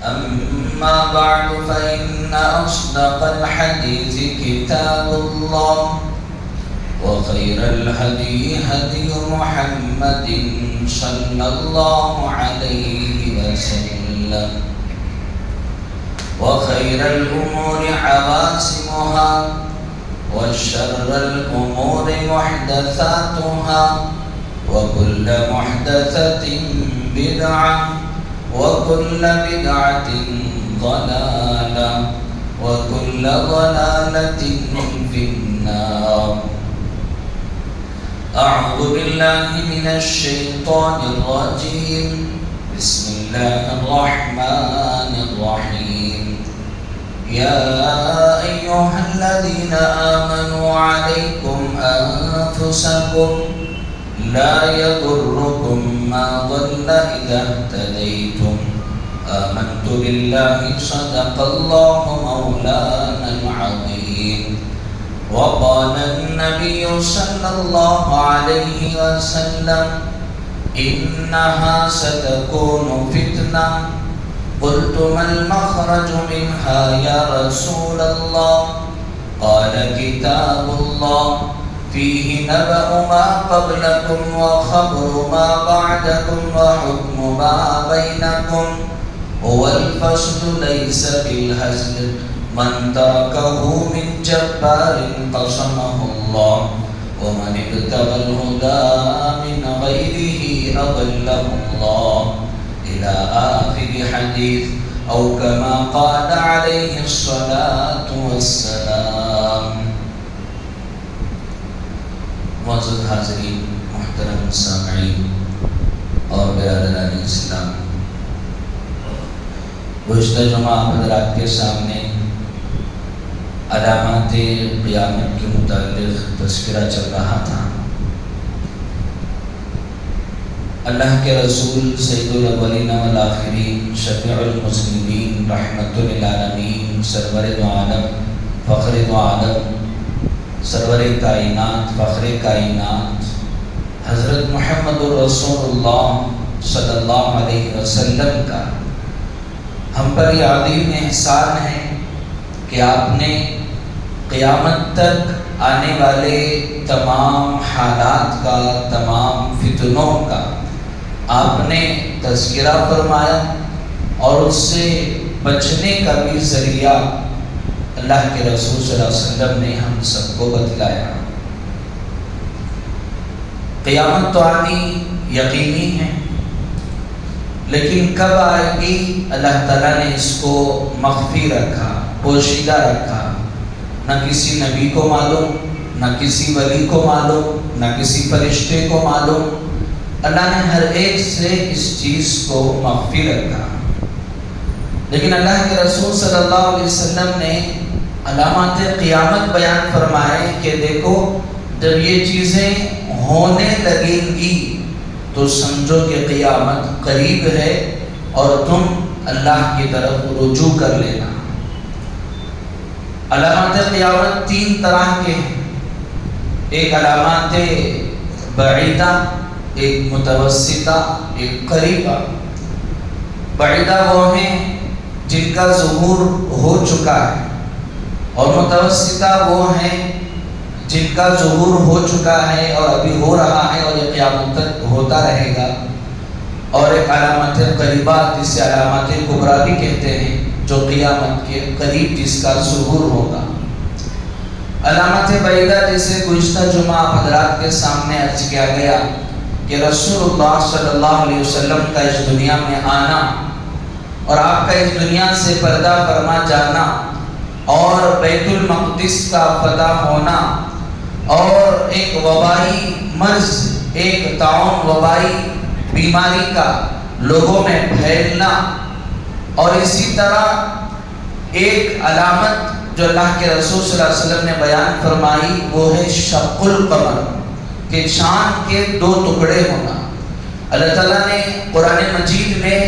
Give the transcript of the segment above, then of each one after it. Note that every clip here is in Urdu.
أما بعد فإن أصدق الحديث كتاب الله وخير الهدي هدي محمد صلى الله عليه وسلم وخير الأمور عواصمها وشر الأمور محدثاتها وكل محدثة بدعة وكل بدعة ضلالة وكل ضلالة في النار. أعوذ بالله من الشيطان الرجيم. بسم الله الرحمن الرحيم. يا أيها الذين آمنوا عليكم أنفسكم لا يضركم ما ضل إذا اهتديتم. آمنت بالله صدق الله مولانا العظيم. وقال النبي صلى الله عليه وسلم إنها ستكون فتنة. قلت ما المخرج منها يا رسول الله؟ قال كتاب الله فيه نبأ ما قبلكم وخبر ما بعدكم وحكم ما بينكم هو الفصل ليس بالهزل من تركه من جبار قصمه الله ومن ابتغى الهدى من غيره أضله الله إلى آخر حديث أو كما قال عليه الصلاة والسلام. معزز حاضرین، محترم سامعین اور برادران اسلام، گزشتہ جمعہ حضرات کے سامنے علامات قیامت کے متعلق تذکرہ چل رہا تھا. اللہ کے رسول سید الاولین والآخرین شفیع المذنبین رحمت للعالمین سرور دو عالم فخر دو عالم سرور کائنات فخر کائنات حضرت محمد رسول اللہ صلی اللہ علیہ وسلم کا ہم پر یہ عظیم احسان ہے کہ آپ نے قیامت تک آنے والے تمام حالات کا، تمام فتنوں کا آپ نے تذکرہ فرمایا اور اس سے بچنے کا بھی ذریعہ اللہ کے رسول صلی اللہ علیہ وسلم نے ہم سب کو بتلایا. قیامت تو آنی یقینی ہے، لیکن کب آئے گی اللہ تعالیٰ نے اس کو مخفی رکھا، پوشیدہ رکھا. نہ کسی نبی کو معلوم، نہ کسی ولی کو معلوم، نہ کسی فرشتے کو معلوم. اللہ نے ہر ایک سے اس چیز کو مخفی رکھا. لیکن اللہ کے رسول صلی اللہ علیہ وسلم نے علامات قیامت بیان فرمائے کہ دیکھو جب یہ چیزیں ہونے لگیں گی تو سمجھو کہ قیامت قریب ہے اور تم اللہ کی طرف رجوع کر لینا. علامات قیامت تین طرح کے ہیں. ایک علامات بعیدہ، ایک متوسطہ، ایک قریبہ. بعیدہ وہ ہیں جن کا ظہور ہو چکا ہے، اور متوسطہ وہ ہیں جن کا ظہور ہو چکا ہے اور ابھی ہو رہا ہے اور یہ قیامت تک ہوتا رہے گا. اور ایک علامت قریبہ جسے علامات کبریٰ بھی کہتے ہیں، جو قیامت کے قریب جس کا ظہور ہوگا. علامات بعیدہ جیسے گزشتہ جمعہ حضرات کے سامنے عرض کیا گیا کہ رسول اللہ صلی اللہ علیہ وسلم کا اس دنیا میں آنا اور آپ کا اس دنیا سے پردہ فرما جانا اور بیت المقدس کا فتح ہونا اور ایک وبائی مرض، ایک طاعون وبائی بیماری کا لوگوں میں پھیلنا، اور اسی طرح ایک علامت جو اللہ کے رسول صلی اللہ علیہ وسلم نے بیان فرمائی وہ ہے شق القمر، کہ چاند کے دو ٹکڑے ہونا. اللہ تعالیٰ نے قرآن مجید میں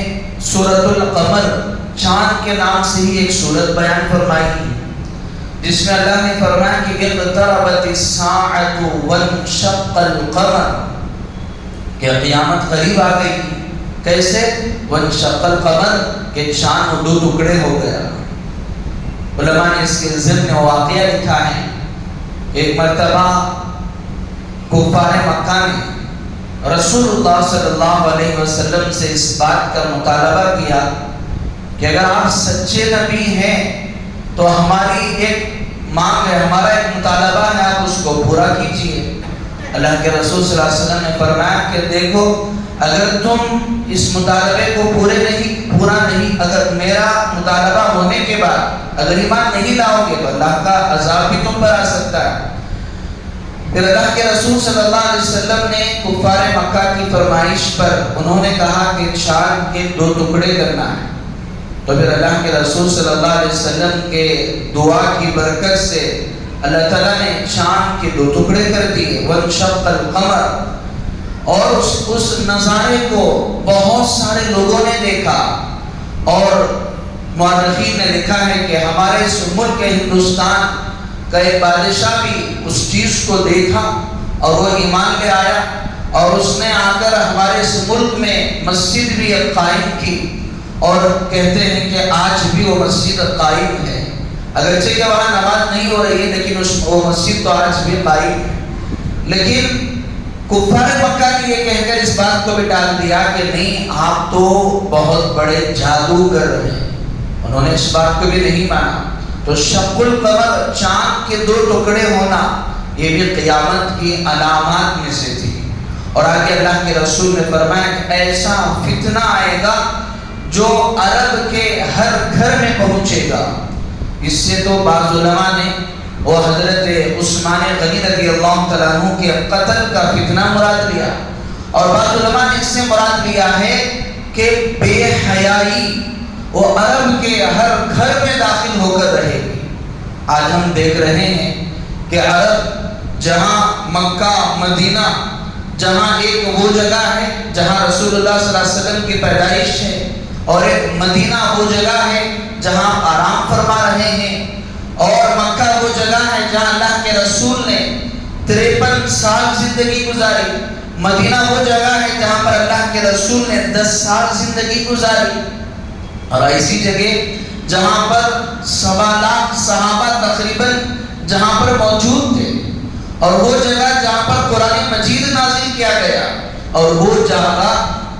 سورۃ القمر چاند کے نام سے ہی ایک سورت بیان فرمائی ہے، جس میں اللہ نے فرمایا کہ اقتربت الساعۃ وانشق القمر، کہ قیامت قریب آ گئی کیسے؟ وانشق القمر، کہ چاند دو ٹکڑے ہو گیا۔ علماء نے اس کے ضمن واقعہ لکھا ہے، ایک مرتبہ کفار مکہ نے رسول اللہ صلی اللہ علیہ وسلم سے اس بات کا مطالبہ کیا کہ اگر آپ سچے نبی ہیں تو ہماری ایک مانگ ہے، ہمارا ایک مطالبہ ہے، آپ اس کو پورا کیجئے۔ اللہ کے رسول صلی اللہ علیہ وسلم نے فرمایا کہ دیکھو، اگر تم اس مطالبے کو پورا نہیں، اگر میرا مطالبہ ہونے کے بعد اگر ایمان نہیں لاؤ گے تو اللہ کا عذاب بھی تم پر آ سکتا ہے۔ پھر اللہ کے رسول صلی اللہ علیہ وسلم نے کفار مکہ کی فرمائش پر انہوں نے کہا کہ چاند کے دو ٹکڑے کرنا ہے، تو پھر اللہ کے رسول صلی اللہ علیہ وسلم کے دعا کی برکت سے اللہ تعالیٰ نے چاند کے دو ٹکڑے کر دیے۔ وانشق القمر، اور اس نظارے کو بہت سارے لوگوں نے دیکھا، اور مورخین نے لکھا ہے کہ ہمارے اس ملک ہندوستان کا ایک بادشاہ بھی اس چیز کو دیکھا اور وہ ایمان لے آیا، اور اس نے آ کر ہمارے اس ملک میں مسجد بھی قائم کی، اور کہتے ہیں کہ آج بھی وہ مسجد قائم ہے، اگرچہ کہ وہاں نماز نہیں ہو رہی ہے لیکن وہ مسجد تو آج بھی قائم ہے۔ لیکن کفار مکہ نے یہ کہہ کر اس بات کو بھی ڈال دیا کہ نہیں، آپ تو بہت بڑے جادوگر ہیں، انہوں نے اس بات کو بھی نہیں مانا۔ تو شق القمر، چاند کے دو ٹکڑے ہونا، یہ بھی قیامت کی علامات میں سے تھی۔ اور آگے اللہ کے رسول نے فرمایا کہ ایسا فتنہ آئے گا جو عرب کے ہر گھر میں پہنچے گا۔ اس سے تو بعض علماء نے وہ حضرت عثمان غنی رضی اللہ تعالیٰ عنہ کے قتل کا فتنہ مراد لیا، اور بعض علماء نے اس سے مراد لیا ہے کہ بے حیائی وہ عرب کے ہر گھر میں داخل ہو کر رہے گی۔ آج ہم دیکھ رہے ہیں کہ عرب جہاں مکہ مدینہ، جہاں ایک وہ جگہ ہے جہاں رسول اللہ صلی اللہ علیہ وسلم کی پیدائش ہے، اور ایک مدینہ وہ جگہ ہے جہاں آرام فرما رہے ہیں، اور مکہ وہ جگہ ہے جہاں اللہ کے رسول نے 53 سال زندگی گزاری، مدینہ وہ جگہ ہے جہاں پر اللہ کے رسول نے 10 سال زندگی گزاری، اور ایسی جگہ جہاں پر 1.25 لاکھ صحابہ تقریباً جہاں پر موجود تھے، اور وہ جگہ جہاں پر قرآن مجید نازل کیا گیا، اور وہ جگہ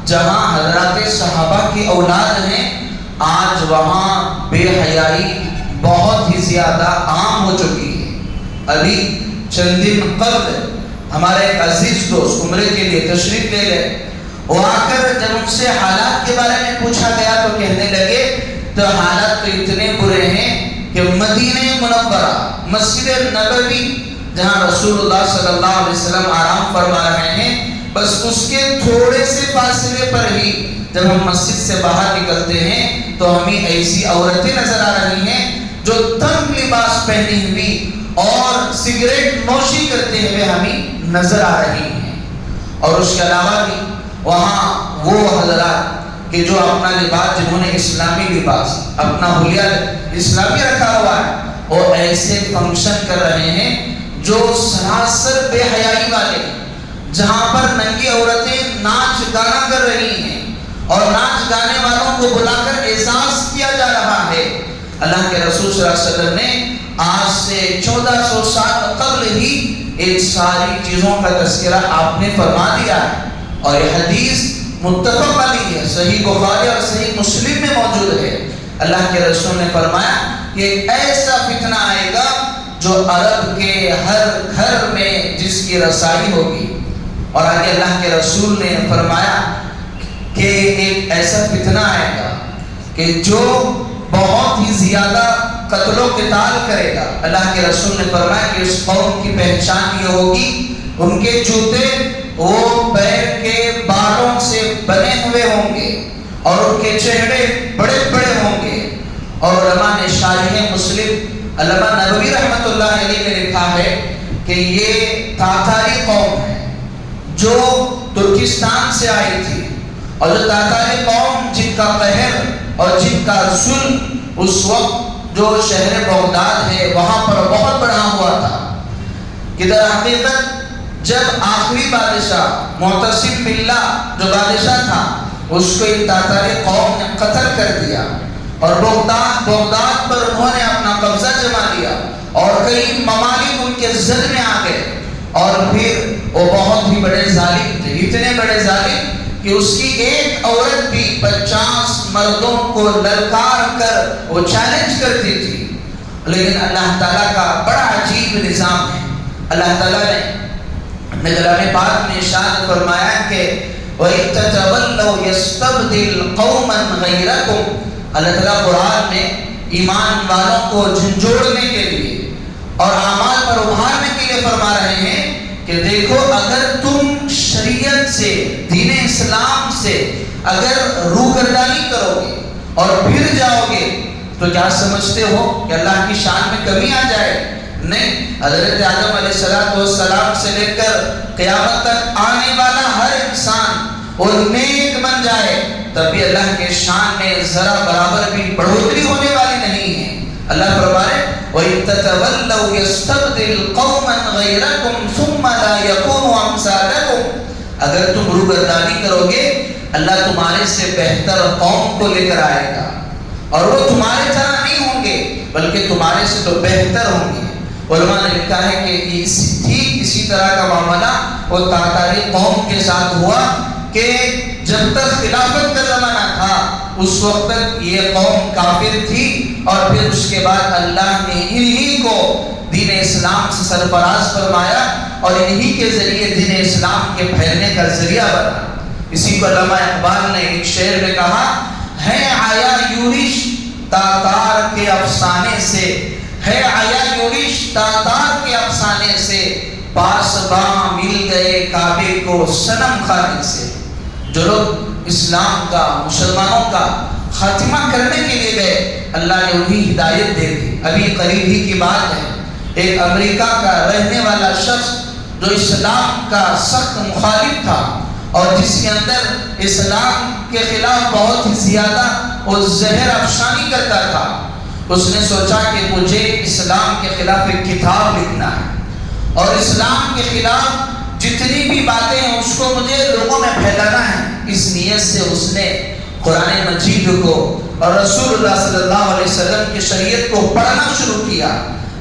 جہاں حضرات صحابہ کی اولاد ہیں، آج وہاں بے حیائی بہت ہی زیادہ عام ہو چکی ہے۔ ابھی چند دن قبل ہمارے ایک عزیز دوست عمرے کے لیے تشریف لے گئے، وہ آ کر جب ان سے حالات کے بارے میں پوچھا گیا تو کہنے لگے تو حالات تو اتنے برے ہیں کہ مدینہ منورہ، مسجد نبوی جہاں رسول اللہ صلی اللہ علیہ وسلم آرام فرما رہے ہیں، بس اس کے تھوڑے سے فاصلے پر ہی جب ہم مسجد سے باہر نکلتے ہیں تو ہمیں ایسی عورتیں نظر آ رہی ہیں جو تنگ لباس پہنی ہوئی اور سگریٹ نوشی کرتے ہوئے ہمیں نظر آ رہی ہیں۔ اور اس کے علاوہ بھی وہاں وہ حضرات کہ جو اپنا لباس، جنہوں نے اسلامی لباس، اپنا حلیہ اسلامی رکھا ہوا ہے، وہ ایسے فنکشن کر رہے ہیں جو سراسر بے حیائی والے، جہاں پر ننگی عورتیں ناچ گانا کر رہی ہیں، اور ناچ گانے والوں کو بلا کر اعزاز کیا جا رہا ہے۔ اللہ کے رسول صلی اللہ علیہ وسلم نے آج سے 1400 سال قبل ہی ان ساری چیزوں کا تذکرہ آپ نے فرما دیا ہے، اور یہ حدیث متفق علیہ ہے، صحیح بخاری اور صحیح مسلم میں موجود ہے۔ اللہ کے رسول نے فرمایا کہ ایسا فتنہ آئے گا جو عرب کے ہر گھر میں جس کی رسائی ہوگی، اور آگے اللہ کے رسول نے فرمایا کہ ایک ایسا فتنہ آئے گا کہ جو بہت ہی زیادہ قتل و قتال کرے گا۔ اللہ کے رسول نے فرمایا کہ اس قوم کی پہچان یہ ہوگی، ان کے جوتے وہ پیر کے بالوں سے بنے ہوئے ہوں گے، اور ان کے چہرے بڑے بڑے ہوں گے۔ اور علماء نے شارح مسلم علامہ نبوی رحمۃ اللہ علیہ نے لکھا ہے کہ یہ تاتاری قوم ہے جو ترکستان سے آئی تھی، اور جو تاتاری قوم جن کا قہر اور جن کا ظلم اس وقت جو شہر بغداد ہے وہاں پر بہت بڑھا ہوا تھا، کہ در حقیقت جب آخری بادشاہ معتصم باللہ جو بادشاہ تھا اس کو ایک تاتاری قوم نے قتل کر دیا، اور بغداد پر انہوں نے اپنا قبضہ جما لیا، اور کئی ممالک ان کے زد میں آ گئے، اور پھر وہ بہت ہی بڑے ظالم تھے، اتنے بڑے ظالم کہ اس کی ایک عورت بھی 50 مردوں کو للکار کر وہ چیلنج کرتی تھی۔ لیکن اللہ تعالیٰ کا بڑا عجیب نظام ہے۔ اللہ تعالیٰ نے اپنے کلام پاک میں ارشاد فرمایا کہ وَإِن تَتَوَلَّوْا يَسْتَبْدِلْ قَوْمًا غَيْرَكُمْ۔ اللہ تعالیٰ قرآن میں ایمان والوں کو جھنجھوڑنے کے لیے اور اعمال پر ابھارنے کے لیے فرما رہے ہیں کہ دیکھو، اگر تم شریعت سے، دین اسلام سے اگر روگردانی کرو گے اور پھر جاؤ گے تو کیا سمجھتے ہو کہ اللہ کی شان میں کمی آ جائے؟ نہیں، حضرت آدم علیہ السلام سے لے کر قیامت تک آنے والا ہر انسان اور نیک بن جائے تب بھی اللہ کے شان میں ذرا برابر بھی بڑھوتری ہونے والی نہیں ہے۔ اللہ فرمائے وَإِن تَتَوَلَّوْا يَسْتَبْدِلْ قَوْمًا غَيْرَكُمْ ثُمَّ لَا يَكُونُوا أَمْثَالَكُمْ۔ اگر تم روگردانی کرو گے اللہ تمہارے سے بہتر قوم کو لے کر آئے گا، اور وہ تمہارے طرح نہیں ہوں گے بلکہ تمہارے سے تو بہتر ہوں گے۔ علماء نے لکھا ہے کہ ٹھیک اسی طرح کا معاملہ وہ تاتاری قوم کے ساتھ ہوا کہ جب تک خلافت کا زمانہ تھا اس وقت تک یہ قوم کافر تھی، اور پھر اس کے بعد اللہ نے انہی کو دین اسلام سے سرفراز فرمایا اور انہی کے ذریعے دین اسلام کے پھیلنے کا ذریعہ بنا۔ اسی کو علامہ اقبال نے ایک شعر میں کہا ہے آیا یورش تاتار کے افسانے سے، ہے آیا یورش تاتار کے افسانے سے، پاسباں مل گئے کعبے کو صنم خانے سے۔ جو لوگ اسلام کا، مسلمانوں کا خاتمہ کرنے کے لیے گئے اللہ نے انہیں ہدایت دے دی۔ ابھی قریب ہی کی بات ہے، ایک امریکہ کا رہنے والا شخص جو اسلام کا سخت مخالف تھا اور جس کے اندر اسلام کے خلاف بہت ہی زیادہ وہ زہر افشانی کرتا تھا، اس نے سوچا کہ مجھے اسلام کے خلاف ایک کتاب لکھنا ہے اور اسلام کے خلاف جتنی بھی باتیں ہیں اس کو مجھے لوگوں میں پھیلانا ہے۔ اس نیت سے اس نے قرآن مجید کو اور رسول اللہ صلی اللہ علیہ وسلم کی شریعت کو پڑھنا شروع کیا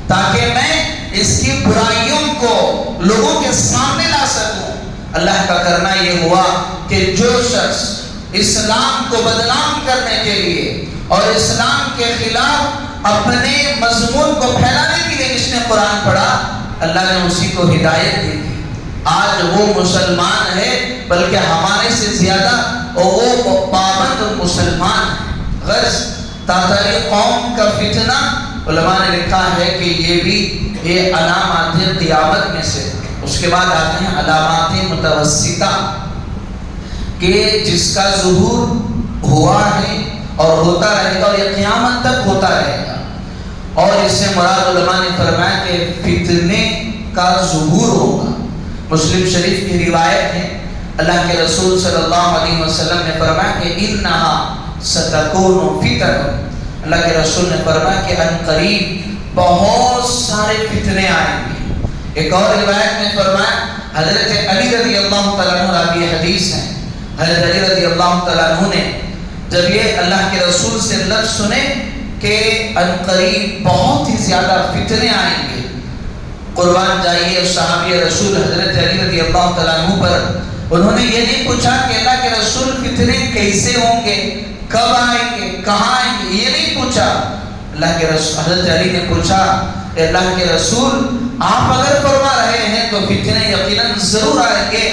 تاکہ میں اس کی برائیوں کو لوگوں کے سامنے لا سکوں۔ اللہ کا کرنا یہ ہوا کہ جو شخص اسلام کو بدنام کرنے کے لیے اور اسلام کے خلاف اپنے مضمون کو پھیلانے کے لیے جس نے قرآن پڑھا اللہ نے اسی کو ہدایت دی۔ آج وہ مسلمان ہے بلکہ ہمارے سے زیادہ وہ پابند مسلمان ہے۔ غرض تاتاری قوم کا فتنہ علماء نے لکھا ہے کہ یہ بھی یہ علامات قیامت میں سے۔ اس کے بعد آتے ہیں علامات متوسطہ کہ جس کا ظہور ہوا ہے اور ہوتا رہے گا اور یہ قیامت تک ہوتا رہے گا، اور اس سے مراد علماء نے فرمایا کہ فتنے کا ظہور ہوگا۔ مسلم شریف کی روایت ہے اللہ کے رسول صلی اللہ علیہ وسلم نے فرمایا کہ انہا ستکون فتن، اللہ کے رسول نے فرمایا کہ ان قریب بہت سارے فتنے آئیں گے۔ ایک اور روایت میں فرمایا حضرت علی رضی اللہ تعالیٰ عنہ راوی حدیث ہیں، حضرت علی رضی اللہ تعالیٰ عنہ نے جب یہ اللہ کے رسول سے لفظ سنے کہ ان قریب بہت ہی زیادہ فتنے آئیں گے، قربان جائیے صحابی رسول حضرت علی رضی اللہ تعالیٰ عنہ پر انہوں نے یہ نہیں پوچھا کہ اللہ کے رسول فتنے کیسے ہوں گے، کب آئیں گے، کہاں آئیں گے، یہ نہیں پوچھا۔ اللہ کے رسول حضرت علی نے پوچھا کہ اللہ کے رسول آپ اگر فرما رہے ہیں تو فتنے یقیناً ضرور آئیں گے،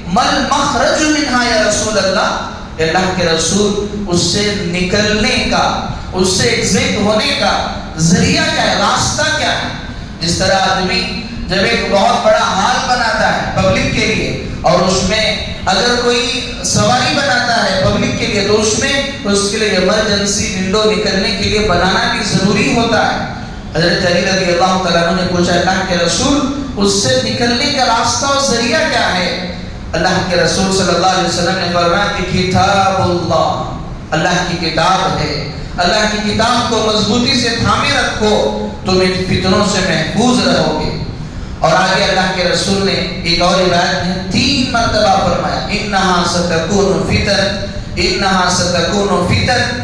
مل مخرج منہا یا رسول اللہ، اللہ کے رسول اس سے نکلنے کا، اس سے ایگزٹ ہونے کا ذریعہ کیا ہے، راستہ کیا ہے؟ جس طرح آدمی جب ایک بہت بڑا ہال بناتا ہے پبلک کے لیے اور اس میں اگر کوئی سواری بناتا ہے پبلک کے لیے تو اس میں اس کے لیے ایمرجنسی ونڈو نکلنے کے لیے بنانا بھی ضروری ہوتا ہے۔ حضرت علی رضی اللہ تعالیٰ عنہ نے پوچھا اللہ کے رسول اس سے نکلنے کا راستہ اور ذریعہ کیا ہے؟ اللہ کے رسول صلی اللہ علیہ وسلم نے فرمایا کہ کتاب اللہ، اللہ کی کتاب ہے، اللہ کی کتاب کو مضبوطی سے تھامے رکھو تم ان فتنوں سے محفوظ رہو گے۔ اور آگے اللہ کے رسول نے ایک اور روایت میں 3 مرتبہ فرمایا انہا ستکون فتن، انہا ستکون فتن،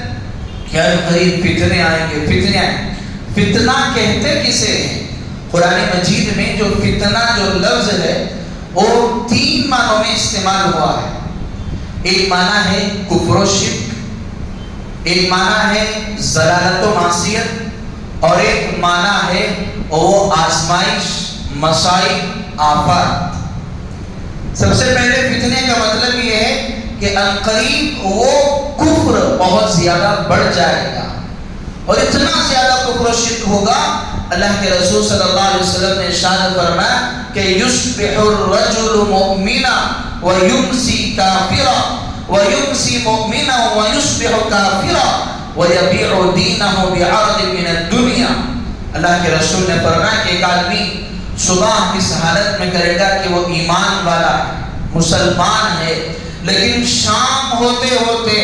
کیا قریب فتنے آئیں گے، فتنے آئیں۔ فتنہ کہتے کسے ہیں؟ قرآن مجید میں جو فتنہ جو لفظ ہے وہ 3 معنوں میں استعمال ہوا ہے۔ ایک معنی ہے کفر و شرک، ایک معنی ہے ضلالت و معصیت، اور ایک معنی ہے وہ آزمائش، مصائب، آفات۔ سب سے پہلے فتنے کا مطلب یہ ہے کہ عنقریب وہ کفر بہت زیادہ بڑھ جائے گا، اور اتنا زیادہ کفر و شرک ہوگا، اللہ کے رسول صلی اللہ علیہ وسلم نے ارشاد فرمایا کہ یصبح الرجل مؤمنا ویمسی کافرا ویمسی مؤمنا ویصبح کافرا ویبیع دینہ بعرض من الدنیا۔ اللہ کے رسول نے فرمایا کہ ایک آدمی صبح اس حالت میں کرے گا کہ وہ ایمان والا ہے، مسلمان ہے، لیکن شام ہوتے ہوتے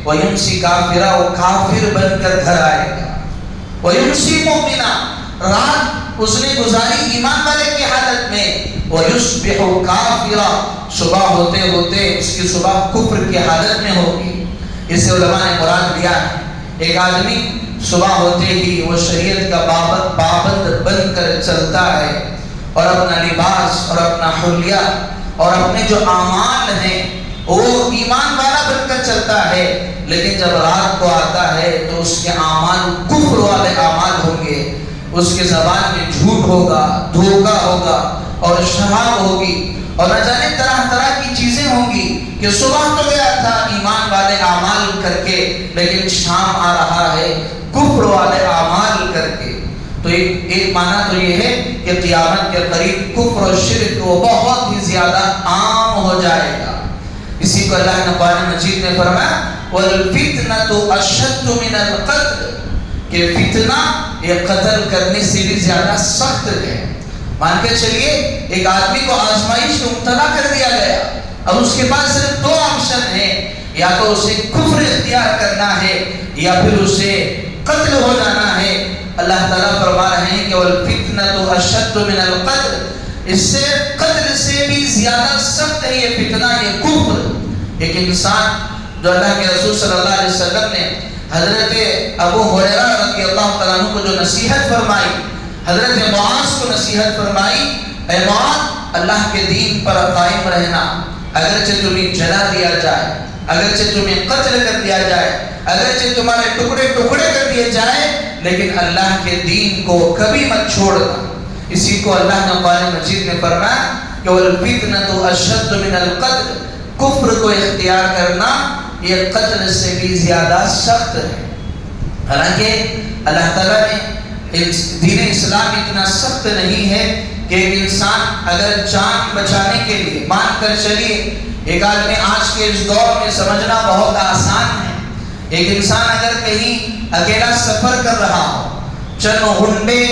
وَيُمْسِي كَافِرًا، وہ کافر بن کر گھر آئے گا۔ وَيُمْسِي مُؤْمِنًا، رات اس نے گزاری ایمان والے کی حالت میں۔ وَيُصْبِحُ كَافِرًا، صبح ہوتے ہوتے اس کی صبح کفر کی حالت میں ہوگی۔ اس سے علماء نے مراد لیا ہے ایک آدمی صبح ہوتے ہی وہ شریعت کا پابند بن کر چلتا ہے، اور اپنا لباس اور اپنا حلیہ اور اپنے جو اعمال ہیں وہ ایمان والا بن کر چلتا ہے، لیکن جب رات کو آتا ہے تو اس کے اعمال کفر والے اعمال ہوں گے، اس کے زبان میں جھوٹ ہوگا، دھوکہ ہوگا اور شراب ہوگی، اور نہ جانے طرح طرح کی چیزیں ہوں گی کہ صبح تو گیا تھا ایمان والے اعمال کر کے، لیکن شام آ رہا ہے کفر والے اعمال کر کے۔ تو ایک معنی تو یہ ہے کہ قیامت کے قریب کفر و شرک وہ بہت ہی زیادہ عام ہو جائے گا۔ اسی کو اللہ نے قرآن مجید میں فرمایا وَالْفِتْنَةُ أَشَدُّ مِنَ الْقَتْلِ، کہ فتنہ یہ قتل کرنے سے بھی زیادہ سخت ہے۔ مان کے چلیے ایک آدمی کو آزمائش میں مبتلا کر دیا گیا، اب اس کے پاس صرف 2 آپشن ہیں، یا تو اسے کفر اختیار کرنا ہے یا پھر اسے قتل ہو جانا ہے۔ اللہ تعالیٰ فرما رہے ہیں کہ وَالْفِتْنَةُ أَشَدُّ مِنَ الْقَتْلِ، اس سے قتل سے بھی زیادہ سخت ہے یہ فتنہ، یہ کفر۔ ایک انسان جو اللہ کے رسول صلی اللہ علیہ وسلم نے حضرت ابو ہریرہ رضی اللہ تعالیٰ عنہ کو جو نصیحت فرمائی، حضرت معاذ کو نصیحت فرمائی، اے معاذ اللہ کے دین پر قائم رہنا، اگرچہ تمہیں جلا دیا جائے، اگرچہ تمہیں قتل کر دیا جائے، اگرچہ تمہارے ٹکڑے ٹکڑے کر دیے جائے، لیکن اللہ کے دین کو کبھی مت چھوڑنا۔ اسی کو اللہ نے قرآن مجید میں فرمایا کہ وَالْفِتْنَةُ أَشَدُّ مِنَ الْقَتْلِ، کفر کو اختیار کرنا یہ قتل سے بھی زیادہ سخت ہے۔ حالانکہ اللہ تعالیٰ نے دین اسلام اتنا سخت نہیں ہے کہ ایک انسان اگر جان بچانے کے لیے، مان کر چلیے ایک آدمی آج کے اس دور میں سمجھنا بہت آسان ہے، ایک انسان اگر کہیں اکیلا سفر کر رہا ہو، چند غنڈے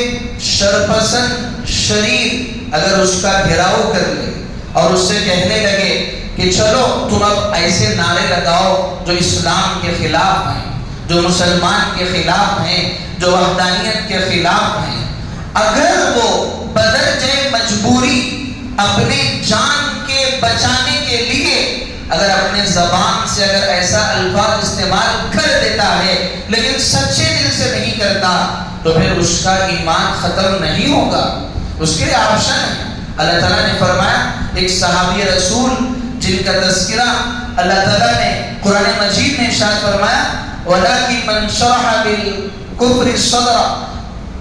شرپسند شریر اگر اس کا گھیراؤ کر لے اور اس سے کہنے لگے کہ چلو تم اب ایسے نعرے لگاؤ جو اسلام کے خلاف ہیں، جو مسلمان کے خلاف ہیں، جو وحدانیت کے خلاف ہیں، اگر وہ بدرجہ مجبوری اپنے جان کے بچانے کے لیے اگر اپنے زبان سے اگر ایسا الفاظ استعمال کر دیتا ہے لیکن سچے دل سے نہیں کرتا، تو پھر اس کا ایمان ختم نہیں ہوگا۔ اس کے لیے آپشن ہے۔ اللہ تعالیٰ نے فرمایا، ایک صحابی رسول جن کا تذکرہ اللہ تعالیٰ نے قرآن مجید میں ارشاد فرمایا وَلَكِنْ مَنْ شَرَحَ بِالْكُفْرِ صَدْرًا،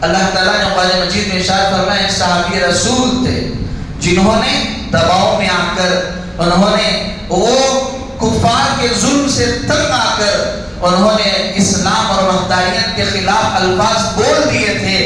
اللہ تعالیٰ نے قرآن مجید میں ارشاد فرمایا ایک صحابی رسول تھے جنہوں نے دباؤ میں آ کر، انہوں نے وہ کفار کے ظلم سے تنگ آ کر انہوں نے اسلام اور وحدانیت کے خلاف الفاظ بول دیے تھے،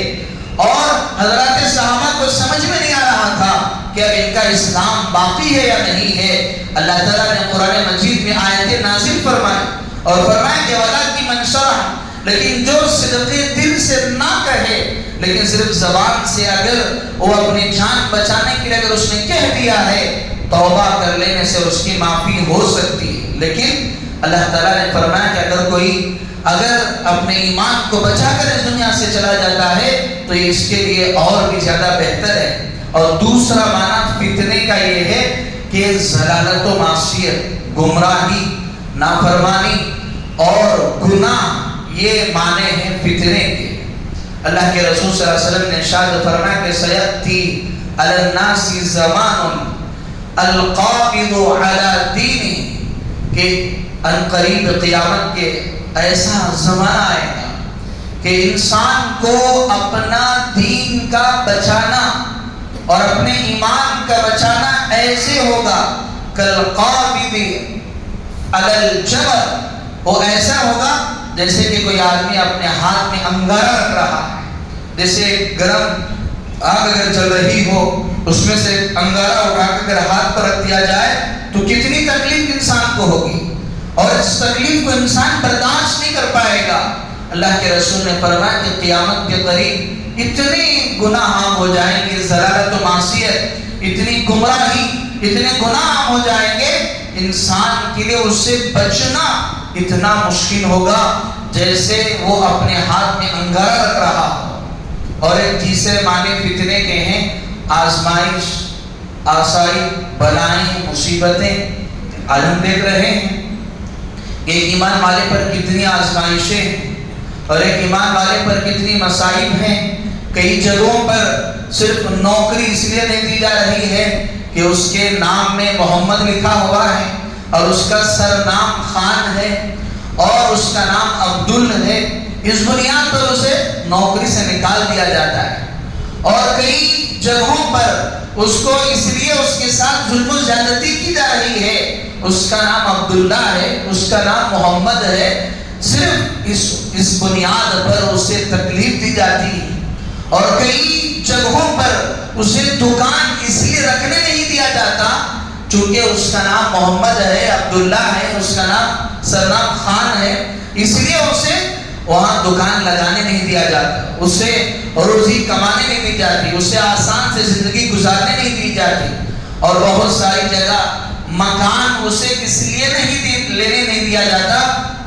اور حضرات صحابہ کو سمجھ میں نہیں آ رہا تھا کہ اب ان کا اسلام باقی ہے یا نہیں ہے۔ اللہ تعالیٰ نے قرآن مجید میں آیتیں نازل فرمائی اور فرمایا کہ وَلَكِنْ مَنْ شَرَحَ، لیکن جو صدقے دل سے نہ کہے لیکن صرف زبان سے اگر وہ اپنی جان بچانے کے لیے اگر اس نے کہہ دیا ہے، توبہ کر لینے سے اس کی معافی ہو سکتی ہے۔ لیکن اللہ تعالیٰ نے فرمایا کہ اگر کوئی اپنے ایمان کو بچا کر اس دنیا سے چلا جاتا ہے تو یہ اس کے لیے اور بھی زیادہ بہتر ہے۔ اور دوسرا معنی فتنے کا یہ ہے کہ ضلالت و معصیت، گمراہی، نافرمانی اور گناہ، یہ معنی ہیں فتنے کے۔ اللہ کے رسول صلی اللہ علیہ وسلم نے ارشاد فرمایا کہ سیأتی علی الناس زمان القابض علی دینہ، کہ ان قریب قیامت کے ایسا زمانہ آئے گا کہ انسان کو اپنا دین کا بچانا اور اپنے ایمان کا بچانا ایسے ہوگا کالقابض علی الجمر، وہ ایسا ہوگا جیسے کہ کوئی آدمی اپنے ہاتھ میں انگارہ رکھ رہا ہے، جیسے گرم آگ اگر چل رہی ہو اس میں سے انگارہ اٹھا کر ہاتھ پر رکھ دیا جائے تو کتنی تکلیف انسان کو ہوگی، اور اس تکلیف کو انسان برداشت نہیں کر پائے گا۔ اللہ کے رسول نے فرمایا کہ قیامت کے قریب اتنے گناہ عام ہو جائیں گے، ضلالت و معصیت، اتنی گمراہی، اتنے گناہ عام ہو جائیں گے، انسان کے لیے اس سے بچنا اتنا مشکل ہوگا جیسے وہ اپنے ہاتھ میں انگارہ رکھ رہا ہو۔ اور ایک تیسرے معنی فتنے کے ہیں آزمائش، آسائی، بلائیں، مصیبتیں۔ آج ہم دیکھ رہے ہیں کہ ایک ایمان والے پر کتنی آزمائشیں ہیں اور ایک ایمان والے پر کتنی مصائب ہیں۔ کئی جگہوں پر صرف نوکری اس لیے نہیں دی جا رہی ہے کہ اس کے نام میں محمد لکھا ہوا ہے اور اس کا سرنام خان ہے اور اس کا نام عبدل ہے، اس بنیاد پر اسے نوکری سے نکال دیا جاتا ہے۔ اور کئی جگہوں پر اس کو اس لیے اس کے ساتھ ظلم و زیادتی کی جا رہی ہے، اس کا نام عبداللہ ہے، اس کا نام محمد ہے، صرف اس بنیاد پر اسے تکلیف دی جاتی ہے۔ اور کئی جگہوں پر اسے دکان اس لیے رکھنے نہیں دیا جاتا چونکہ اس کا نام محمد ہے، عبداللہ ہے، اس کا نام سرنام خان ہے، اس لیے اسے وہاں دکان لگانے نہیں دیا جاتا، اسے روزی کمانے نہیں دی جاتی، اسے آسان سے زندگی گزارنے نہیں دی جاتی۔ اور بہت ساری جگہ مکان اسے اس لیے لینے نہیں دیا جاتا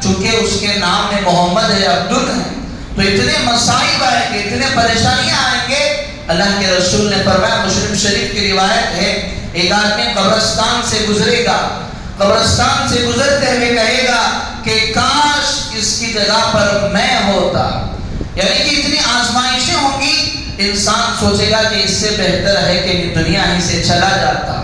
چونکہ اس کے نام میں محمد ہے، عبدل ہے۔ تو اتنے مصائب آئیں گے، اتنے پریشانیاں آئیں گے۔ اللہ کے رسول نے فرمایا، مسلم شریف کی روایت ہے، ایک آدمی قبرستان سے گزرے گا، قبرستان سے گزرتے ہوئے کہے گا کہ کاش اس کی جگہ پر میں ہوتا۔ یعنی کہ اتنی آزمائشیں ہوں گی، انسان سوچے گا کہ اس سے بہتر ہے کہ دنیا ہی سے چلا جاتا۔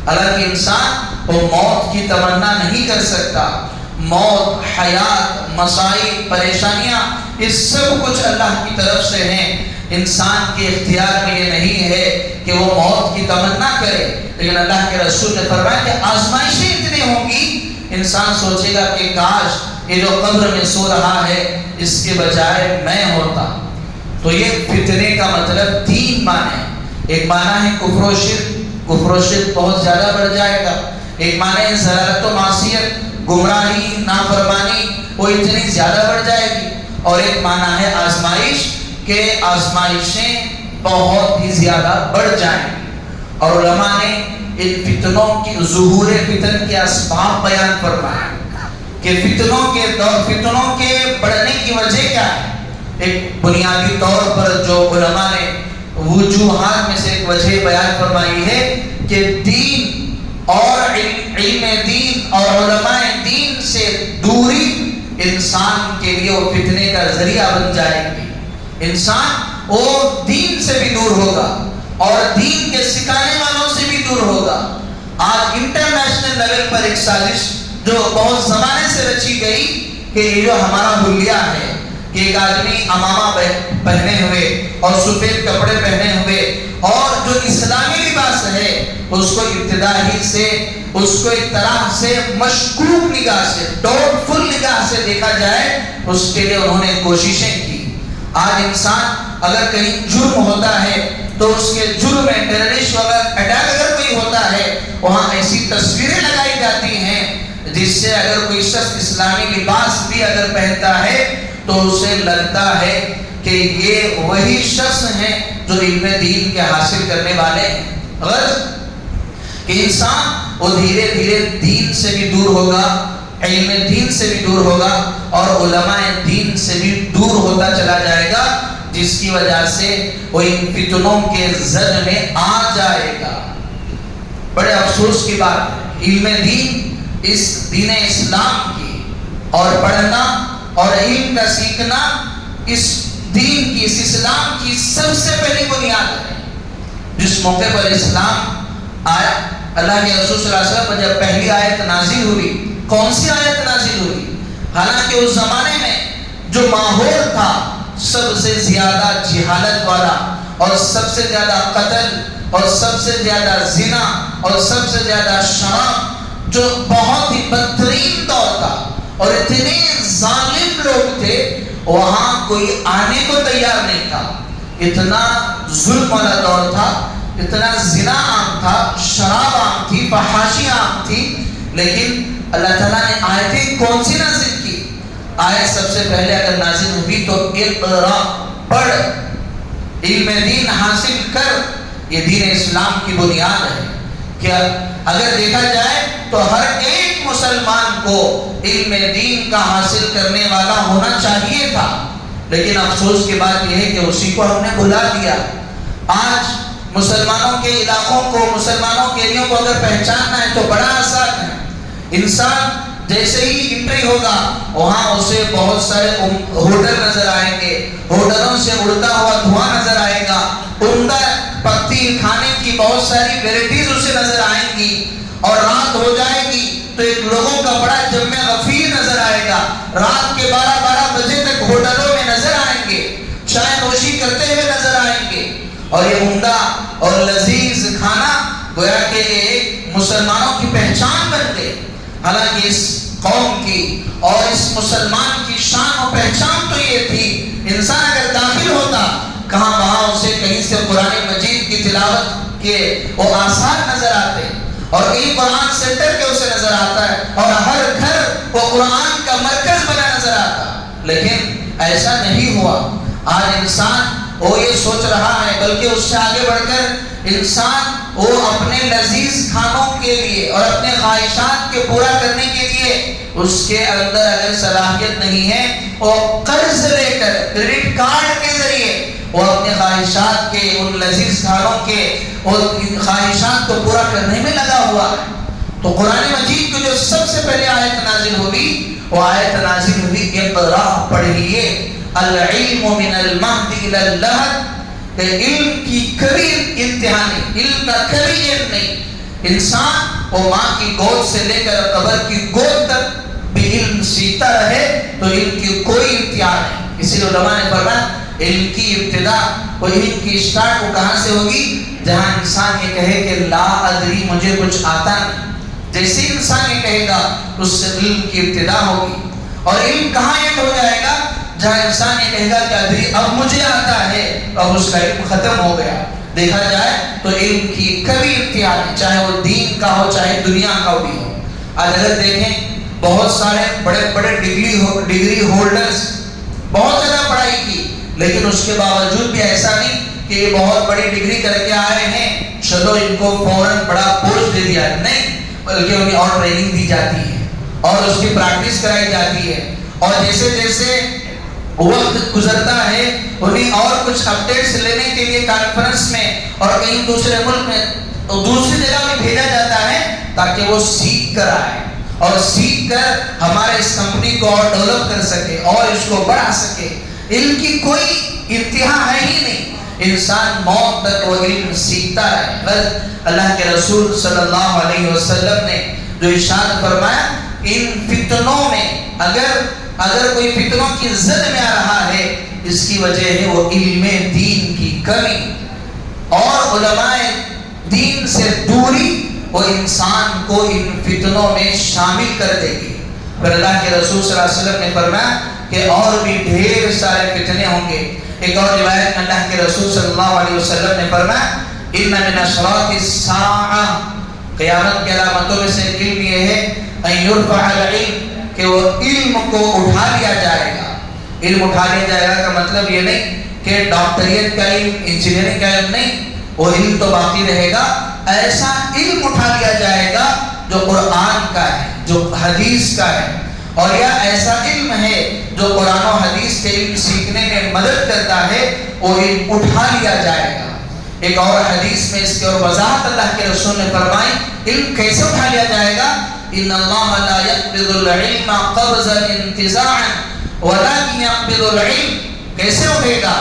حالانکہ انسان وہ موت کی تمنا نہیں کر سکتا۔ موت، حیات، مصائب، پریشانیاں، یہ سب کچھ اللہ کی طرف سے ہیں۔ انسان کے اختیار میں یہ نہیں ہے کہ وہ موت کی تمنا کرے، لیکن اللہ کے رسول نے فرمایا کہ آزمائشیں اتنی ہوں گی، انسان سوچے گا کہ کاش یہ جو قبر میں سو رہا ہے اس کے بجائے میں ہوتا۔ تو یہ فتنے کا مطلب تین معنی ہے۔ ایک معنی ہے کفر و شرک، کفر و شرک بہت زیادہ بڑھ جائے گا۔ ایک معنی ہے ضلالت و معصیت، گمراہی، نافرمانی، وہ اتنی زیادہ بڑھ جائے گی۔ اور ایک معنی ہے آزمائش، کہ آزمائشیں بہت ہی زیادہ بڑھ جائیں گی۔ اور علماء نے ان فتنوں کی ظہور فتن کے اسباب بیان فرمائے کہ فتنوں کے بڑھنے کی وجہ کیا ہے۔ ایک بنیادی طور پر جو علماء نے وجوہات میں سے ایک وجہ بیان فرمائی ہے کہ دین اور علم دین اور علماء دین سے دوری انسان کے لیے وہ فتنے کا ذریعہ بن جائے گی۔ انسان وہ دین سے بھی دور ہوگا اور دین کے سکھانے والوں سے بھی دور ہوگا۔ آج انٹرنیشنل لیول پر ایک سازش جو بہت زمانے سے رچی گئی کہ یہ جو ہمارا حلیہ ہے کہ ایک آدمی امامہ پہنے ہوئے اور سفید کپڑے پہنے ہوئے اور جو اسلامی لباس ہے اس کو ابتدائی سے اس کو ایک طرح سے مشکوک نگاہ سے، ڈاؤٹ فل نگاہ سے دیکھا جائے، اس کے لیے انہوں نے کوششیں کی۔ آج انسان اگر کہیں جرم ہوتا ہے تو اس کے جرم میں ٹیررسٹ اٹیک اگر کوئی ہوتا ہے وہاں ایسی تصویریں لگائی جاتی ہیں جس سے اگر کوئی شخص اسلامی لباس بھی اگر پہنتا ہے تو اسے لگتا ہے کہ یہ وہی شخص ہیں جو علم دین کے حاصل کرنے والے ہیں۔ غرض کہ انسان وہ دھیرے دھیرے دین سے بھی دور ہوگا، علم دین سے بھی دور ہوگا اور علماء دین سے بھی دور ہوتا چلا جائے گا، جس کی وجہ سے وہ ان فتنوں کے زد میں آ جائے گا۔ بڑے افسوس کی بات ہے، علم دین اس دین اسلام کی اور پڑھنا اور علم کا سیکھنا اس دین کی، اس اسلام کی سب سے پہلی بنیاد ہے۔ جس موقع پر اسلام آیا، اللہ کے رسول صلی اللہ علیہ وسلم پر جب پہلی آیت نازل ہوئی، کون سی آیت نازل ہوئی؟ حالانکہ اس زمانے میں جو ماحول تھا سب سے زیادہ جہالت والا، اور سب سے زیادہ قتل، اور سب سے زیادہ زنا، اور سب سے زیادہ شراب، جو بہت ہی بدترین دور تھا، اور اتنے ظالم لوگ تھے، وہاں کوئی آنے کو تیار نہیں تھا۔ اتنا ظلم والا دور تھا، اتنا زنا عام تھا، شراب عام تھی، فحاشی عام تھی، لیکن اللہ تعالیٰ نے آیتیں کون سی نازل کی؟ آیت سب سے پہلے اگر نازل ہوئی تو اقرا، پڑھ، علم دین حاصل کر۔ یہ دین اسلام کی بنیاد ہے کہ اگر دیکھا جائے تو ہر ایک مسلمان کو علم دین کا حاصل کرنے والا ہونا چاہیے تھا، لیکن افسوس کی بات یہ ہے کہ اسی کو ہم نے بھلا دیا۔ آج مسلمانوں کے علاقوں کو، مسلمانوں کے ایریوں کو اگر پہچاننا ہے تو بڑا آسان ہے۔ انسان جیسے ہی انٹری ہوگا وہاں اسے بہت سارے ہوٹل نظر آئیں گے، ہوٹلوں سے اڑتا ہوا دھواں نظر آئے گا، عمدہ پکتی کھانے کی بہت ساری ویرائٹیز اسے نظر آئیں گی، اور رات ہو جائے گی تو ایک لوگوں کا بڑا جمع غفیر نظر آئے گا، رات کے 12 بجے تک ہوٹلوں میں نظر آئیں گے، چائے نوشی کرتے ہوئے نظر آئیں گے، اور یہ عمدہ اور لذیذ کھانا گویا کہ ایک مسلمانوں کی پہچان بن گئے۔ حالانکہ اس قوم کی اور اس مسلمان کی شان و پہچان تو یہ تھی، انسان اگر داخل ہوتا کہاں وہاں اسے کہیں سے قرآن مجید کی تلاوت کے وہ آثار نظر آتے، اور کہیں قرآن سینٹر کے اسے نظر آتا ہے، اور ہر گھر وہ قرآن کا مرکز بنا نظر آتا، لیکن ایسا نہیں ہوا۔ آج انسان وہ یہ سوچ رہا ہے، بلکہ اس سے آگے بڑھ کر انسان وہ اپنے لذیذ کھانوں کے لیے اور اپنے خواہشات کے پورا کرنے کے لیے اس کے اندر اگر صلاحیت نہیں ہے، وہ قرض لے کر کریڈٹ کارڈ کے ذریعے وہ اپنے خواہشات کے، ان لذیذ کھانوں کے ان خواہشات کو پورا کرنے میں لگا ہوا ہے۔ تو قرآن مجید کی جو سب سے پہلے آیت نازل ہوئی، وہ آیت نازل ہوئی اقرا، پڑھیے، العلم من المہد الی اللحد، کہ علم کی کبھی انتہا نہیں، علم کا کبھی علم نہیں۔ انسان وہ ماں کی گود سے لے کر قبر کی گود تک بھی علم سیکھتا رہے تو علم کی کوئی انتہا نہیں۔ اسی لیے علماء نے فرمایا علم کی ابتدا، وہ علم کی اسٹارٹ وہ کہاں سے ہوگی؟ جہاں انسان یہ کہے کہ لا ادری، مجھے کچھ آتا نہیں۔ جیسے انسان یہ کہے گا اس سے علم کی ابتدا ہوگی۔ اور علم کہاں ایک ہو جائے گا؟ جہاں انسان یہ کہے گا کہ ادری، اب مجھے آتا ہے، اب اس کا علم ختم ہو گیا۔ دیکھا جائے تو علم کی کبھی انتہا نہیں، چاہے وہ دین کا ہو چاہے دنیا کا بھی ہو۔ آج اگر دیکھیں بہت سارے بڑے بڑے ڈگری ہولڈرز بہت زیادہ پڑھائی کی، لیکن اس کے باوجود بھی ایسا نہیں کہ یہ بہت بڑی ڈگری کر کے آئے ہیں چلو ان کو فوراً بڑا پوسٹ دے دیا، نہیں، بلکہ انہیں اور ٹریننگ دی جاتی ہے اور اس کی پریکٹس کرائی جاتی ہے، اور جیسے جیسے وقت گزرتا ہے انہیں اور کچھ اپڈیٹس لینے کے لیے کانفرنس میں اور کہیں دوسرے ملک میں دوسری جگہ میں بھیجا جاتا ہے تاکہ وہ سیکھ کر آئے اور سیکھ کر ہمارے اس کمپنی کو اور ڈیولپ کر سکے اور اس کو بڑھا سکے۔ علم کی کوئی انتہا ہے ہی نہیں، انسان موت تک وہ علم سیکھتا ہے۔ بس اللہ کے رسول صلی اللہ علیہ وسلم نے جو ارشاد فرمایا، ان فتنوں میں اگر کوئی فتنوں کی زد میں آ رہا ہے، اس کی وجہ ہے وہ علم دین کی کمی اور علماء دین سے دوری، وہ انسان کو ان فتنوں میں شامل کر دے گی۔ پھر اللہ کے رسول صلی اللہ علیہ وسلم نے فرمایا کہ اور بھی ڈھیر سارے فتنے ہوں گے۔ ایک اور روایت میں اللہ کے رسول صلی اللہ علیہ وسلم نے فرمایا ان من اشراط الساعہ، قیامت کی علامتوں میں سے علم یہ ہے ان یرفع العلم، کہ وہ علم کو اٹھا لیا جائے گا۔ علم اٹھا لیا جائے گا کا مطلب یہ نہیں کہ ڈاکٹریٹ کا علم، انجینئرنگ کا علم نہیں، وہ علم تو باقی رہے گا۔ ایسا علم اٹھا لیا جائے گا جو قرآن کا ہے، جو حدیث کا ہے، اور یا ایسا علم ہے جو قرآن و حدیث کے علم سیکھنے میں مدد کرتا ہے، وہ علم اٹھا لیا جائے گا۔ ایک اور حدیث میں اس کی اور وضاحت اللہ کے رسول نے فرمائی، علم کیسے اٹھا لیا جائے گا؟ ان اللہ لا يقبض العلم قبضا انتزاعا ولكن يقبض العلم. کیسے اٹھے گا؟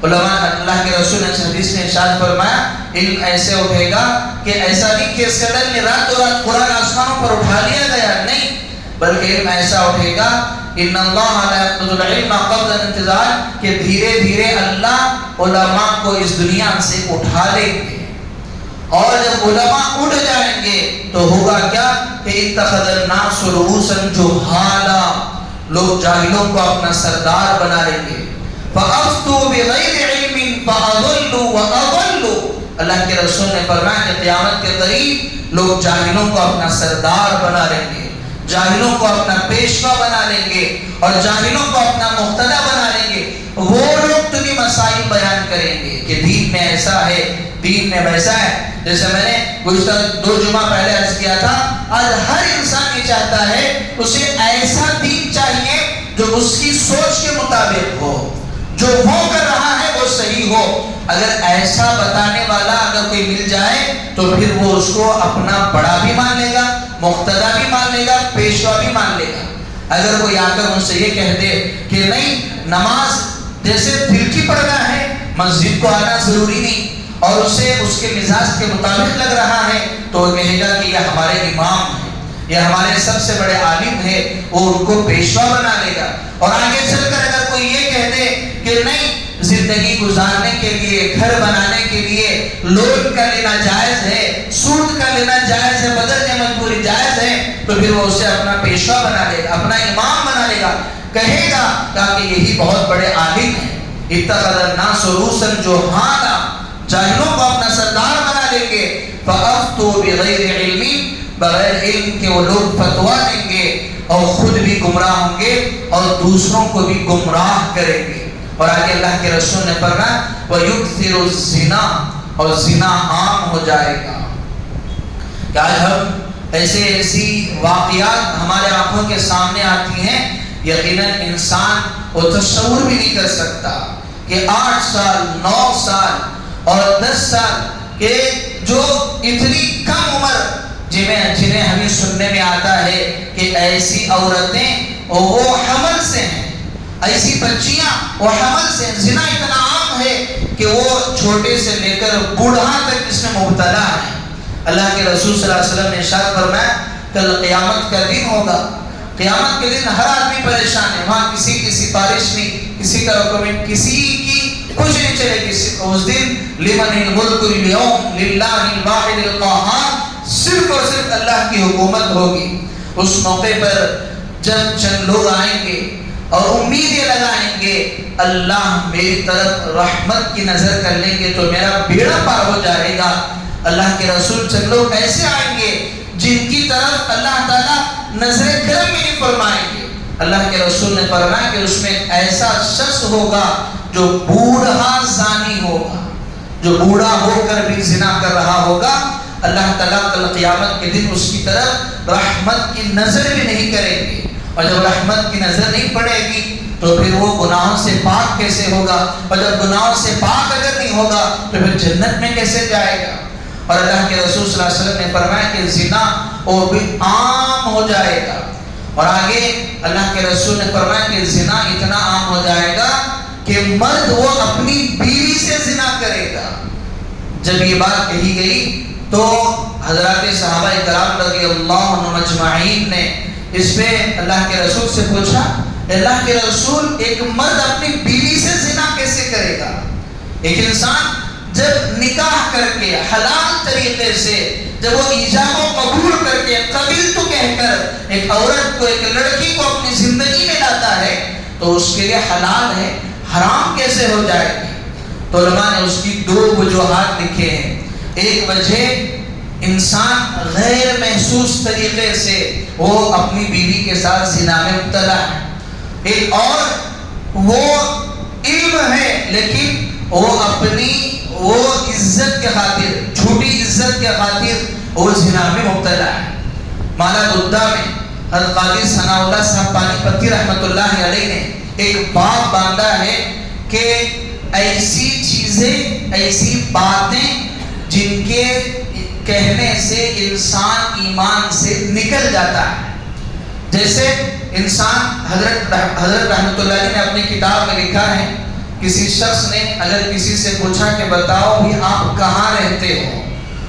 علماء اللہ کے رسول نے حدیث میں ارشاد فرمایا علم ایسے اٹھے گا کہ ایسا نہیں کہ سڈنلی راتوں رات قرآن آسمانوں پر اٹھا لیا گیا، نہیں، بلکہ علم ایسا اٹھے گا ان اللہ لا يقبض العلم قبضا انتزاعا کہ دھیرے دھیرے اللہ علماء کو اس دنیا سے اٹھا لیں گے. اور جب علماء اٹھ جائیں گے تو ہوگا کیا کہ اتخذ الناس رؤوسا جہالا، لوگ جاہلوں کو اپنا سردار بنا لیں گے. فافتوا بغیر علم فاضلوا واضلوا. اللہ کے رسول نے فرمایا کہ قیامت کے قریب لوگ جاہلوں کو اپنا سردار بنا لیں گے، جاہلوں کو اپنا پیشوا بنا لیں گے اور جاہلوں کو اپنا مقتدا بنا لیں گے. وہ لوگ تمہیں مسائل بیان کریں گے کہ دین میں ایسا ہے، دین میں ویسا ہے. جیسے میں نے گزشتہ 2 جمعہ پہلے عرض کیا تھا، آج ہر انسان یہ چاہتا ہے اسے ایسا دین چاہیے جو اس کی سوچ کے مطابق ہو، جو وہ کر رہا ہے وہ صحیح ہو. اگر ایسا بتانے والا اگر کوئی مل جائے تو پھر وہ اس کو اپنا بڑا بھی مان لے گا، مقتدا بھی مان لے گا، پیشوا بھی مان لے گا. اگر کوئی آ کر ان سے یہ کہہ دے کہ نہیں، نماز جیسے دل کی پڑھنا ہے، مسجد کو آنا ضروری نہیں، اور اسے اس کے مزاج کے مطابق لگ رہا ہے، تو وہ کہے گا کہ یہ ہمارے امام ہیں، یہ ہمارے سب سے بڑے عالم ہے، وہ ان کو پیشوا بنا لے گا. اور آگے چل کر اگر کوئی یہ کہہ دے کہ نہیں، زندگی گزارنے کے لیے، گھر بنانے کے لیے لون کا لینا جائز ہے، سود کا لینا جائز ہے، بدلنے مجبوری جائز ہے، تو پھر وہ اسے اپنا پیشوا بنا لے گا، اپنا امام بنا لے گا، کہے گا کہ یہی بہت بڑے عالم ہیں. اتخذ الناس رؤوسا جہالا، جاہلوں کو اپنا سردار بنا لیں گے. فافتوا بغیر علم، بغیر علم کے وہ لوگ فتوا دیں گے اور خود بھی گمراہ ہوں گے اور دوسروں کو بھی گمراہ کریں گے. اور آگے اللہ کے رسول نے فرمایا وَيُكْثِرُ الزِّنَا، اور زنا عام ہو جائے گا. کہ آج ہم ایسی واقعات ہمارے آنکھوں کے سامنے آتی ہیں، یقیناً انسان وہ تصور بھی نہیں کر سکتا کہ 8 سال 9 سال اور 10 سال کہ جو اتنی کم عمر جنہیں ہمیں سننے میں آتا ہے کہ ایسی عورتیں وہ حمل سے ہیں، ایسی بچیاں وہ حمل سے ہیں. زنا اتنا عام ہے کہ وہ چھوٹے سے لے کر بوڑھا تک اس میں مبتلا ہے. اللہ کے رسول صلی اللہ علیہ وسلم نے ارشاد فرمایا کل قیامت کا دن ہوگا، قیامت کے دن ہر آدمی پریشان ہے، وہاں کسی کی سفارش نہیں، کسی کا ڈاکومنٹ، کسی کی کچھ نہیں چلے گی. اس دن لمن الملک اليوم للہ الواحد القہار، صرف اور صرف اللہ کی حکومت ہوگی. اس موقع پر جب چند لوگ آئیں گے اور امیدیں لگائیں گے اللہ میری طرف رحمت کی نظر کر لیں گے تو میرا بیڑا پار ہو جائے گا. اللہ کے رسول چند لوگ ایسے آئیں گے جن کی طرف اللہ تعالیٰ نظر کرم بھی نہیں فرمائیں گے. اللہ کے رسول نے فرمایا کہ اس میں ایسا شخص ہوگا جو بوڑھا زانی ہوگا، جو بوڑھا ہو کر بھی زنا کر رہا ہوگا. اللہ تعالیٰ کل قیامت کے دن اس کی طرف رحمت کی نظر بھی نہیں کریں گے. اور جب رحمت کی نظر نہیں پڑے گی تو پھر وہ گناہوں سے پاک کیسے ہوگا؟ اور جب گناہوں سے پاک اگر نہیں ہوگا تو پھر جنت میں کیسے جائے گا؟ اور اللہ کے رسول صلی اللہ علیہ وسلم نے فرمایا کہ زنا وہ بھی عام ہو جائے گا. اور آگے اللہ کے رسول نے فرمایا کہ زنا اتنا عام ہو جائے گا کہ مرد وہ اپنی بیوی سے زنا کرے گا. جب یہ بات کہی گئی تو حضرات صحابہ کرام رضی اللہ عنہم اجمعین نے اس پہ اللہ کے رسول سے پوچھا اللہ کے رسول ایک مرد اپنی بیوی سے زنا کیسے کرے گا؟ ایک انسان جب نکاح کر کے حلال طریقے سے جب وہ ایجاب و قبول کر کے قبیل تو کہہ کر ایک عورت کو، ایک لڑکی کو اپنی زندگی میں لاتا ہے تو اس کے لیے حلال ہے، حرام کیسے ہو جائے گی؟ تو علماء نے اس کی 2 وجوہات لکھے ہیں. ایک وجہ انسان غیر محسوس طریقے سے وہ اپنی بیوی کے ساتھ زنا میں مبتلا ہے. ایک اور وہ علم ہے لیکن وہ اپنی عزت کے خاطر، جھوٹی عزت کے خاطر وہ زنا میں مبتلا ہے. مالا بدھا میں حضرت قاضی ثناء اللہ صاحب پانی پتی رحمۃ اللہ علیہ نے ایک باب باندھا ہے کہ ایسی چیزیں، ایسی باتیں جن کے کہنے سے انسان ایمان سے نکل جاتا ہے. جیسے انسان حضرت رحمت اللہ علیہ نے اپنی کتاب میں لکھا ہے، کسی شخص نے اگر کسی سے پوچھا کہ بتاؤ بھی آپ کہاں رہتے ہو،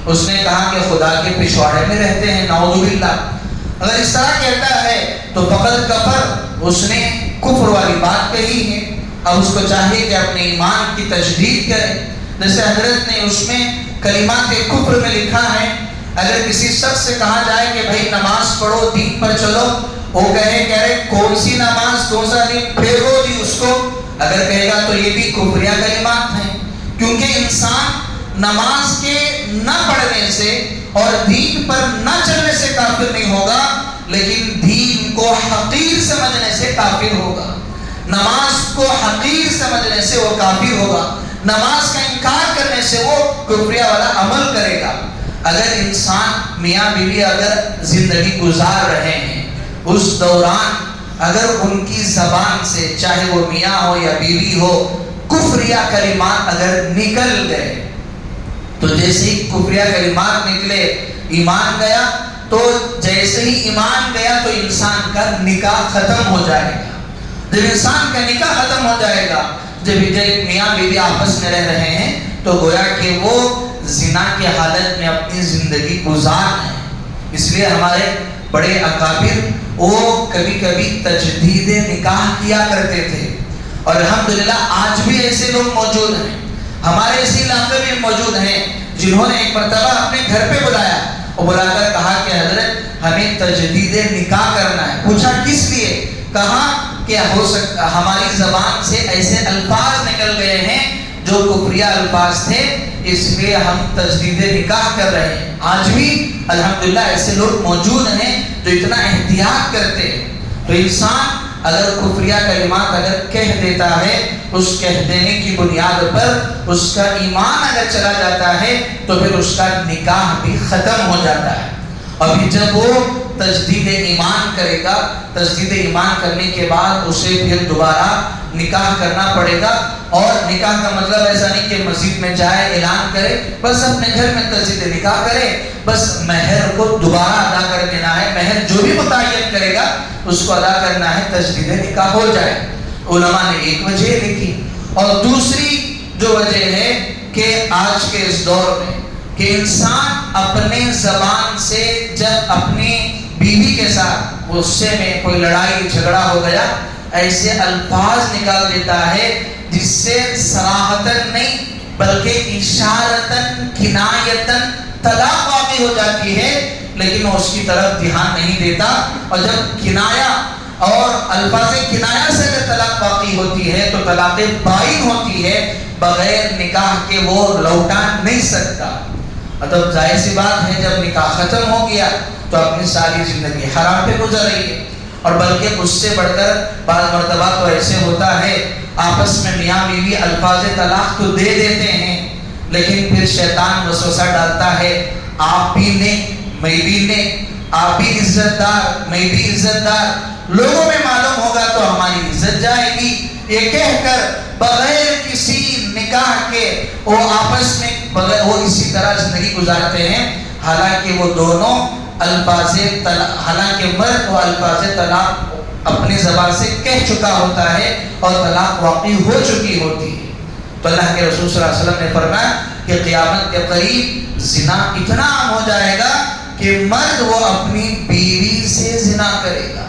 اس نے کہا کہ خدا کے پچھواڑے میں رہتے ہیں، نعوذ باللہ. اگر اس طرح کہتا ہے تو فقط کفر، اس نے کفر والی بات کہی ہے. اب اس کو چاہیے کہ اپنے ایمان کی تجدید کرے. جیسے حضرت نے اس میں کلمات کفر میں لکھا ہے، اگر کسی شخص سے کہا جائے کہ بھائی نماز پڑھو، دین پر چلو، وہ کہے کون سی نماز، کون سا دین، پھیرو جی اس کو. اگر کہے گا تو یہ بھی کفریہ کلمات ہیں، کیونکہ انسان نماز کے نہ پڑھنے سے اور دین پر نہ چلنے سے کافر نہیں ہوگا، لیکن دین کو حقیر سمجھنے سے کافر ہوگا. نماز کو حقیر سمجھنے سے وہ کافر ہوگا. نماز کا انکار کرنے سے وہ کفریہ والا عمل کرے گا. اگر انسان میاں بیوی اگر زندگی گزار رہے ہیں، اس دوران اگر ان کی زبان سے، چاہے وہ میاں ہو یا بیوی ہو، کفریہ کلمات اگر نکل گئے، تو جیسے ہی کفریہ کلمات نکلے ایمان گیا، تو جیسے ہی ایمان گیا تو انسان کا نکاح ختم ہو جائے گا. جب انسان کا نکاح ختم ہو جائے گا، جب میاں بیوی آپس میں رہ رہے ہیں، تو گویا کہ وہ زنا کی حالت میں اپنی زندگی گزار رہے ہیں. اس لیے ہمارے بڑے اکابر وہ کبھی کبھی تجدید نکاح کیا کرتے تھے، اور الحمدللہ آج بھی ایسے لوگ موجود ہیں. ہمارے اسی علاقے میں موجود ہیں جنہوں نے ایک مرتبہ اپنے گھر پہ بلایا اور بلا کر کہا کہ حضرت ہمیں تجدید نکاح کرنا ہے. پوچھا کس لیے؟ کہا کہ ہو سکتا ہماری زبان سے ایسے الفاظ نکل گئے ہیں جو کفریہ الفاظ تھے، اس لیے ہم تجدید نکاح کر رہے ہیں. آج بھی الحمدللہ ایسے لوگ موجود ہیں جو اتنا احتیاط کرتے ہیں. تو انسان اگر کفریہ کلمات اگر کہہ دیتا ہے، اس کہہ دینے کی بنیاد پر اس کا ایمان اگر چلا جاتا ہے تو پھر اس کا نکاح بھی ختم ہو جاتا ہے. ابھی جب وہ تجدید ایمان کرے گا، تجدید ایمان کرنے کے بعد اسے پھر دوبارہ نکاح کرنا پڑے گا. اور نکاح کا مطلب ایسا نہیں کہ مسجد میں جائے اعلان کرے، بس اپنے گھر میں تجدید نکاح کرے، بس مہر کو دوبارہ ادا کر دینا ہے. مہر جو بھی متعین کرے گا اس کو ادا کرنا ہے، تجدید نکاح ہو جائے. علماء نے ایک وجہ لکھی. اور دوسری جو وجہ ہے کہ آج کے اس دور میں کہ انسان اپنے زبان سے جب اپنی بیوی کے ساتھ غصے میں کوئی لڑائی جھگڑا ہو گیا، ایسے الفاظ نکال دیتا ہے جس سے صراحتاً نہیں بلکہ اشارتاً کنایتاً طلاق واقع ہو جاتی ہے، لیکن وہ اس کی طرف دھیان نہیں دیتا. اور جب کنایا اور الفاظ کنایا سے اگر طلاق واقع ہوتی ہے تو طلاق بائن ہوتی ہے، بغیر نکاح کے وہ لوٹا نہیں سکتا. مطلب ظاہر سی بات ہے جب نکاح ختم ہو گیا تو اپنی ساری زندگی حرام پہ گزر رہی ہے. اور بلکہ اس سے بڑھ کر بعض مرتبہ تو ایسے ہوتا ہے آپس میں میاں بیوی الفاظ طلاق تو دے دیتے ہیں، لیکن پھر شیطان وسوسہ ڈالتا ہے، آپ بھی نے میں بھی نے، آپ بھی عزت دار میں بھی عزت دار، لوگوں میں معلوم ہوگا تو ہماری عزت جائے گی. یہ کہہ کر بغیر کسی نکاح کے وہ آپس میں وہ اسی طرح زندگی گزارتے ہیں. حالانکہ وہ دونوں حالانکہ مرد وہ الفاظ طلاق اپنی زبان سے کہہ چکا ہوتا ہے اور طلاق واقع ہو چکی ہوتی ہے. تو اللہ کے رسول صلی اللہ علیہ وسلم نے فرمایا کہ قیامت کے قریب زنا اتنا عام ہو جائے گا کہ مرد وہ اپنی بیوی سے زنا کرے گا.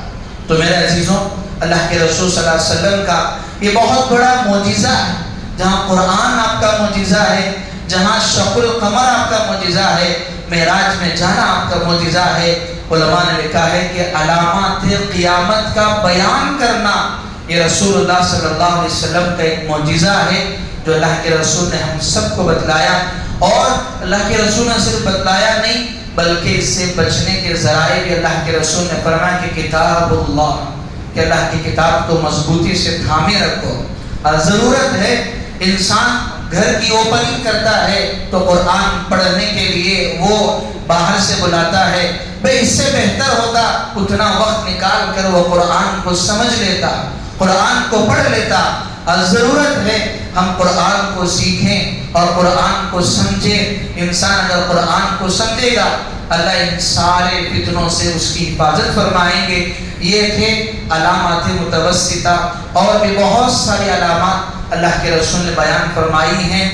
تو میرے عزیزوں، اللہ کے رسول صلی اللہ علیہ وسلم کا یہ بہت بڑا معجزہ ہے. جہاں قرآن آپ کا معجزہ ہے، جہاں شق القمر آپ کا معجزہ ہے، معراج میں جانا آپ کا معجزہ ہے. علماء نے لکھا ہے کہ علامات قیامت کا بیان کرنا یہ رسول اللہ صلی اللہ علیہ وسلم کا ایک معجزہ ہے جو اللہ کے رسول نے ہم سب کو بتلایا. اور اللہ کے رسول نے صرف بتلایا نہیں بلکہ اس سے بچنے کے ذرائع بھی اللہ کے رسول نے فرمایا کہ کتاب اللہ، کہ اللہ کی کتاب کو مضبوطی سے تھامے رکھو. اور ضرورت ہے انسان گھر کی اوپننگ کرتا ہے تو قرآن پڑھنے کے لیے وہ باہر سے بلاتا ہے، بھئی اس سے بہتر ہوتا اتنا وقت نکال کر وہ قرآن کو سمجھ لیتا، قرآن کو پڑھ لیتا. اور ضرورت ہے ہم قرآن کو کو سیکھیں اور قرآن کو سمجھے. انسان اگر قرآن کو سمجھے گا اللہ ان سارے فتنوں سے اس کی حفاظت فرمائیں گے. یہ تھے علامات متوسطہ، اور بھی بہت ساری علامات اللہ کے رسول نے بیان فرمائی ہیں.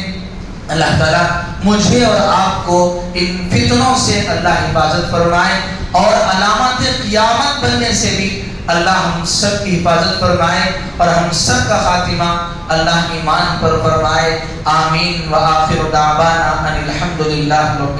اللہ تعالیٰ مجھے اور آپ کو ان فتنوں سے اللہ حفاظت فرمائے، اور علامات قیامت بننے سے بھی اللہ ہم سب کی حفاظت فرمائے، اور ہم سب کا خاتمہ اللہ ایمان پر فرمائے. آمین. وآخر دعوانا ان الحمد للہ رب